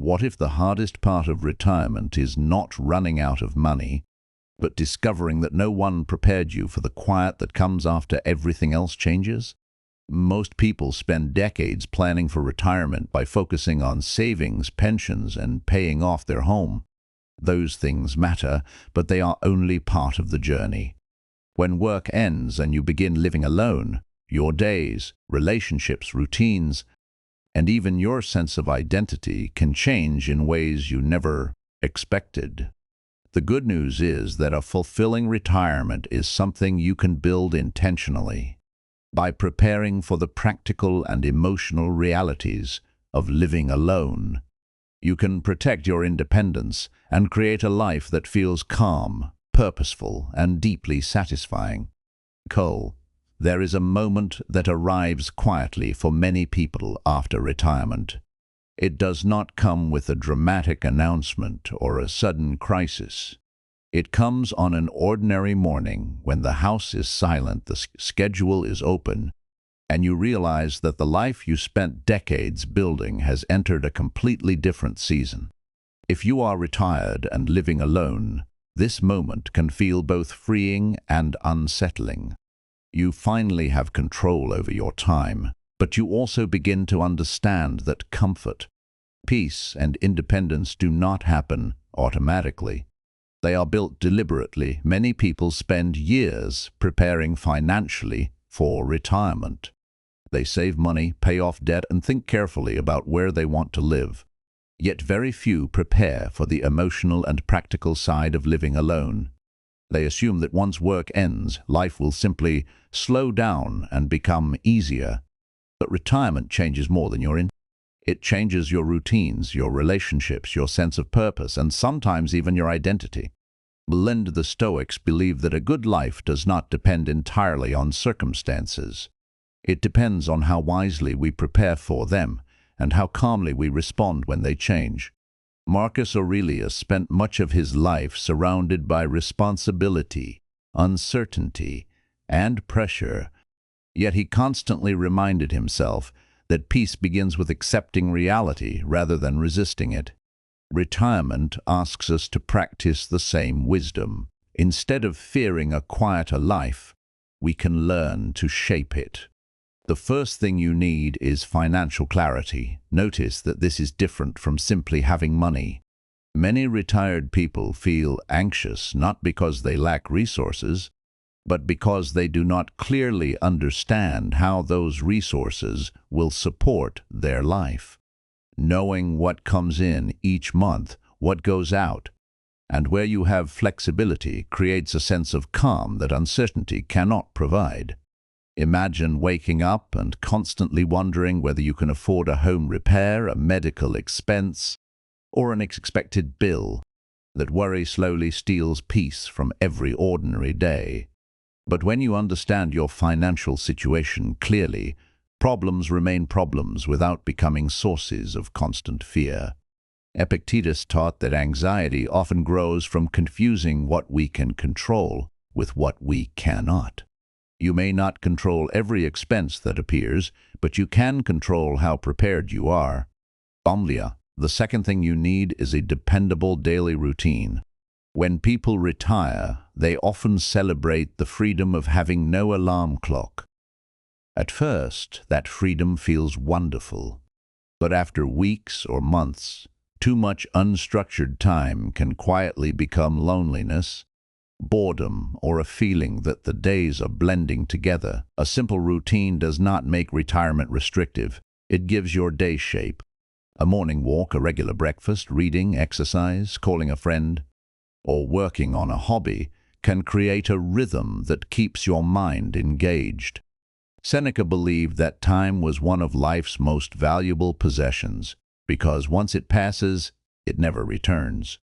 What if the hardest part of retirement is not running out of money, but discovering that no one prepared you for the quiet that comes after everything else changes? Most people spend decades planning for retirement by focusing on savings, pensions, and paying off their home. Those things matter, but they are only part of the journey. When work ends and you begin living alone, your days, relationships, routines, and even your sense of identity can change in ways you never expected. The good news is that a fulfilling retirement is something you can build intentionally. By preparing for the practical and emotional realities of living alone, you can protect your independence and create a life that feels calm, purposeful, and deeply satisfying. Cole, there is a moment that arrives quietly for many people after retirement. It does not come with a dramatic announcement or a sudden crisis. It comes on an ordinary morning when the house is silent, the schedule is open, and you realize that the life you spent decades building has entered a completely different season. If you are retired and living alone, this moment can feel both freeing and unsettling. You finally have control over your time, but you also begin to understand that comfort, peace, and independence do not happen automatically. They are built deliberately. Many people spend years preparing financially for retirement. They save money, pay off debt, and think carefully about where they want to live. Yet very few prepare for the emotional and practical side of living alone. They assume that once work ends, life will simply slow down and become easier. But retirement changes more than you're in. It changes your routines, your relationships, your sense of purpose, and sometimes even your identity. The Stoics believe that a good life does not depend entirely on circumstances. It depends on how wisely we prepare for them and how calmly we respond when they change. Marcus Aurelius spent much of his life surrounded by responsibility, uncertainty, and pressure, yet he constantly reminded himself that peace begins with accepting reality rather than resisting it. Retirement asks us to practice the same wisdom. Instead of fearing a quieter life, we can learn to shape it. The first thing you need is financial clarity. Notice that this is different from simply having money. Many retired people feel anxious not because they lack resources, but because they do not clearly understand how those resources will support their life. Knowing what comes in each month, what goes out, and where you have flexibility creates a sense of calm that uncertainty cannot provide. Imagine waking up and constantly wondering whether you can afford a home repair, a medical expense, or an unexpected bill. That worry slowly steals peace from every ordinary day. But when you understand your financial situation clearly, problems remain problems without becoming sources of constant fear. Epictetus taught that anxiety often grows from confusing what we can control with what we cannot. You may not control every expense that appears, but you can control how prepared you are. The second thing you need is a dependable daily routine. When people retire, they often celebrate the freedom of having no alarm clock. At first, that freedom feels wonderful. But after weeks or months, too much unstructured time can quietly become loneliness, boredom, or a feeling that the days are blending together. A simple routine does not make retirement restrictive. It gives your day shape. A morning walk, a regular breakfast, reading, exercise, calling a friend, or working on a hobby can create a rhythm that keeps your mind engaged. Seneca believed that time was one of life's most valuable possessions because once it passes, it never returns.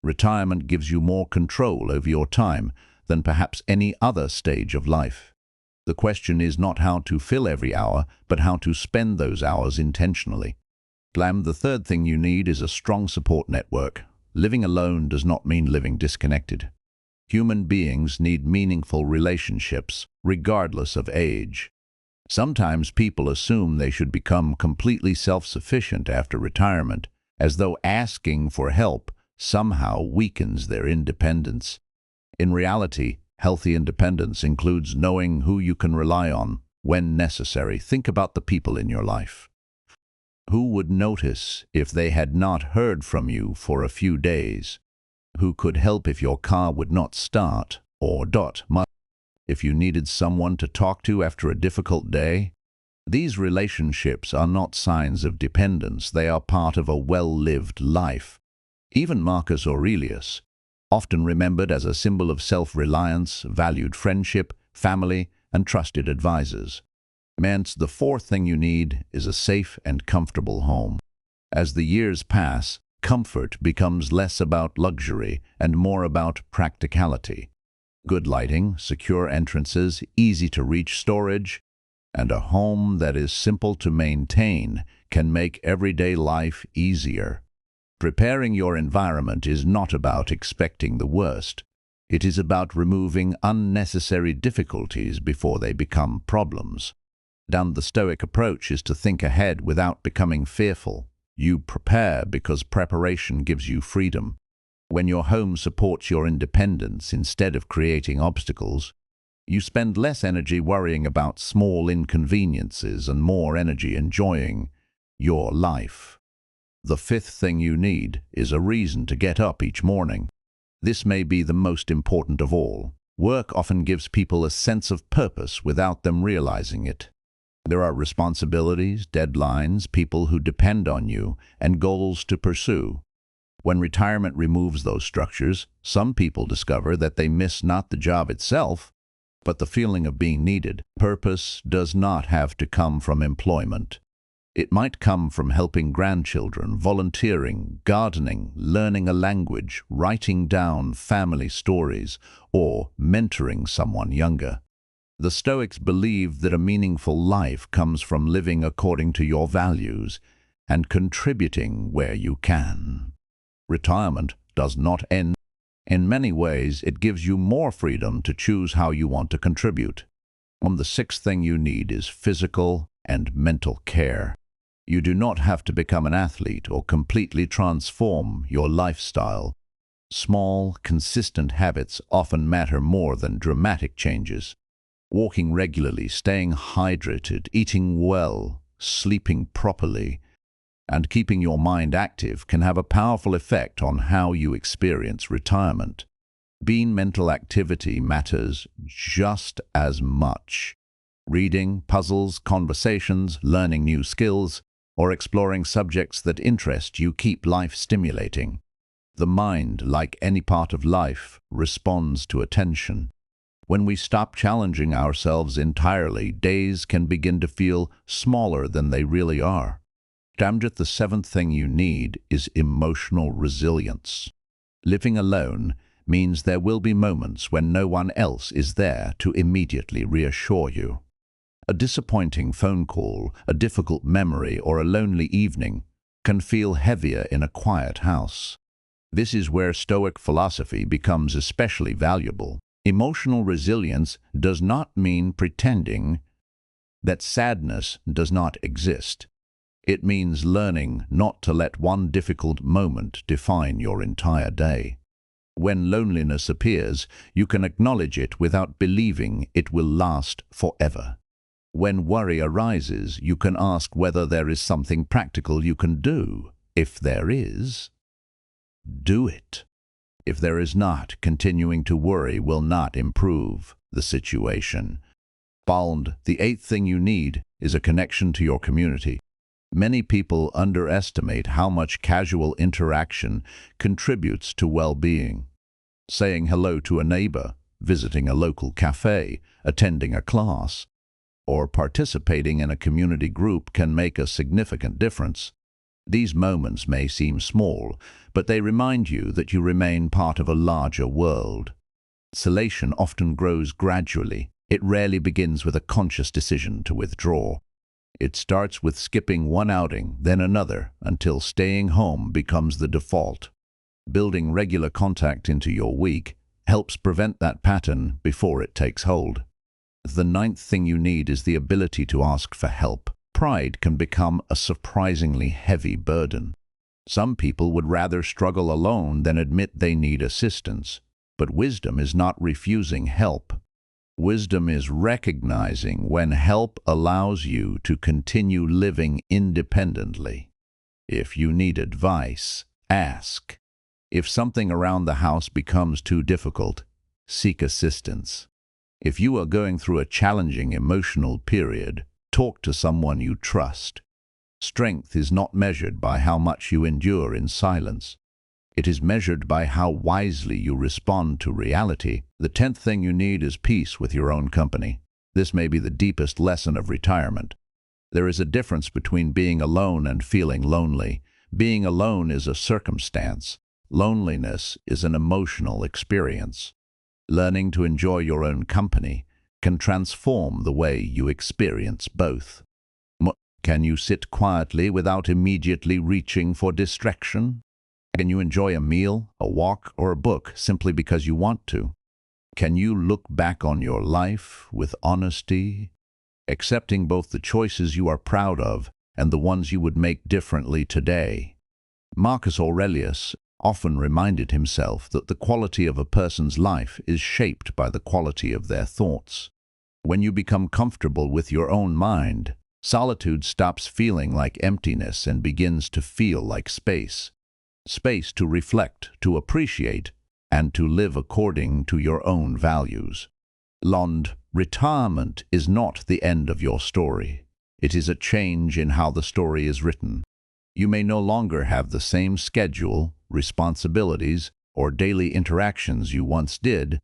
Retirement gives you more control over your time than perhaps any other stage of life. The question is not how to fill every hour, but how to spend those hours intentionally. The third thing you need is a strong support network. Living alone does not mean living disconnected. Human beings need meaningful relationships, regardless of age. Sometimes people assume they should become completely self-sufficient after retirement, as though asking for help somehow weakens their independence. In reality, healthy independence includes knowing who you can rely on when necessary. Think about the people in your life. Who would notice if they had not heard from you for a few days? Who could help if your car would not start? Or if you needed someone to talk to after a difficult day? These relationships are not signs of dependence, they are part of a well-lived life. Even Marcus Aurelius, often remembered as a symbol of self-reliance, valued friendship, family, and trusted advisors. Meant the fourth thing you need is a safe and comfortable home. As the years pass, comfort becomes less about luxury and more about practicality. Good lighting, secure entrances, easy-to-reach storage, and a home that is simple to maintain can make everyday life easier. Preparing your environment is not about expecting the worst. It is about removing unnecessary difficulties before they become problems. The Stoic approach is to think ahead without becoming fearful. You prepare because preparation gives you freedom. When your home supports your independence instead of creating obstacles, you spend less energy worrying about small inconveniences and more energy enjoying your life. The fifth thing you need is a reason to get up each morning. This may be the most important of all. Work often gives people a sense of purpose without them realizing it. There are responsibilities, deadlines, people who depend on you, and goals to pursue. When retirement removes those structures, some people discover that they miss not the job itself, but the feeling of being needed. Purpose does not have to come from employment. It might come from helping grandchildren, volunteering, gardening, learning a language, writing down family stories, or mentoring someone younger. The Stoics believed that a meaningful life comes from living according to your values and contributing where you can. Retirement does not end. In many ways, it gives you more freedom to choose how you want to contribute. The sixth thing you need is physical and mental care. You do not have to become an athlete or completely transform your lifestyle. Small, consistent habits often matter more than dramatic changes. Walking regularly, staying hydrated, eating well, sleeping properly, and keeping your mind active can have a powerful effect on how you experience retirement. Mental activity matters just as much. Reading, puzzles, conversations, learning new skills, or exploring subjects that interest you keep life stimulating. The mind, like any part of life, responds to attention. When we stop challenging ourselves entirely, days can begin to feel smaller than they really are. The seventh thing you need is emotional resilience. Living alone means there will be moments when no one else is there to immediately reassure you. A disappointing phone call, a difficult memory, or a lonely evening can feel heavier in a quiet house. This is where Stoic philosophy becomes especially valuable. Emotional resilience does not mean pretending that sadness does not exist. It means learning not to let one difficult moment define your entire day. When loneliness appears, you can acknowledge it without believing it will last forever. When worry arises, you can ask whether there is something practical you can do. If there is, do it. If there is not, continuing to worry will not improve the situation. The eighth thing you need is a connection to your community. Many people underestimate how much casual interaction contributes to well-being. Saying hello to a neighbor, visiting a local cafe, attending a class, or participating in a community group can make a significant difference. These moments may seem small, but they remind you that you remain part of a larger world. Isolation often grows gradually. It rarely begins with a conscious decision to withdraw. It starts with skipping one outing, then another, until staying home becomes the default. Building regular contact into your week helps prevent that pattern before it takes hold. The ninth thing you need is the ability to ask for help. Pride can become a surprisingly heavy burden. Some people would rather struggle alone than admit they need assistance. But wisdom is not refusing help. Wisdom is recognizing when help allows you to continue living independently. If you need advice, ask. If something around the house becomes too difficult, seek assistance. If you are going through a challenging emotional period, talk to someone you trust. Strength is not measured by how much you endure in silence. It is measured by how wisely you respond to reality. The 10th thing you need is peace with your own company. This may be the deepest lesson of retirement. There is a difference between being alone and feeling lonely. Being alone is a circumstance. Loneliness is an emotional experience. Learning to enjoy your own company can transform the way you experience both. Can you sit quietly without immediately reaching for distraction? Can you enjoy a meal, a walk, or a book simply because you want to? Can you look back on your life with honesty, accepting both the choices you are proud of and the ones you would make differently today? Marcus Aurelius often reminded himself that the quality of a person's life is shaped by the quality of their thoughts. When you become comfortable with your own mind, solitude stops feeling like emptiness and begins to feel like space. Space to reflect, to appreciate, and to live according to your own values. Retirement is not the end of your story. It is a change in how the story is written. You may no longer have the same schedule, responsibilities, or daily interactions you once did,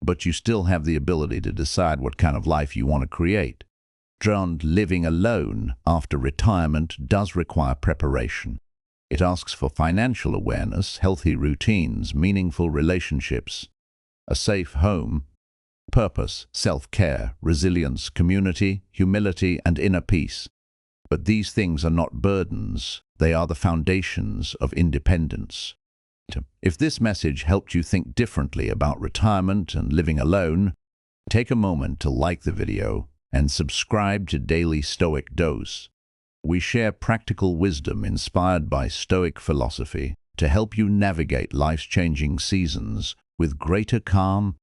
but you still have the ability to decide what kind of life you want to create. Living alone after retirement does require preparation. It asks for financial awareness, healthy routines, meaningful relationships, a safe home, purpose, self-care, resilience, community, humility, and inner peace. But these things are not burdens. They are the foundations of independence. If this message helped you think differently about retirement and living alone, take a moment to like the video and subscribe to Daily Stoic Dose. We share practical wisdom inspired by Stoic philosophy to help you navigate life's changing seasons with greater calm,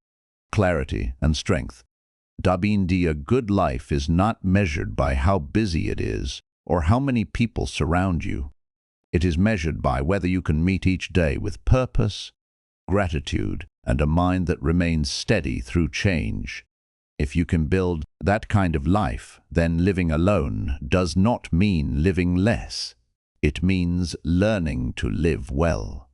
clarity, and strength. A good life is not measured by how busy it is or how many people surround you. It is measured by whether you can meet each day with purpose, gratitude, and a mind that remains steady through change. If you can build that kind of life, then living alone does not mean living less. It means learning to live well.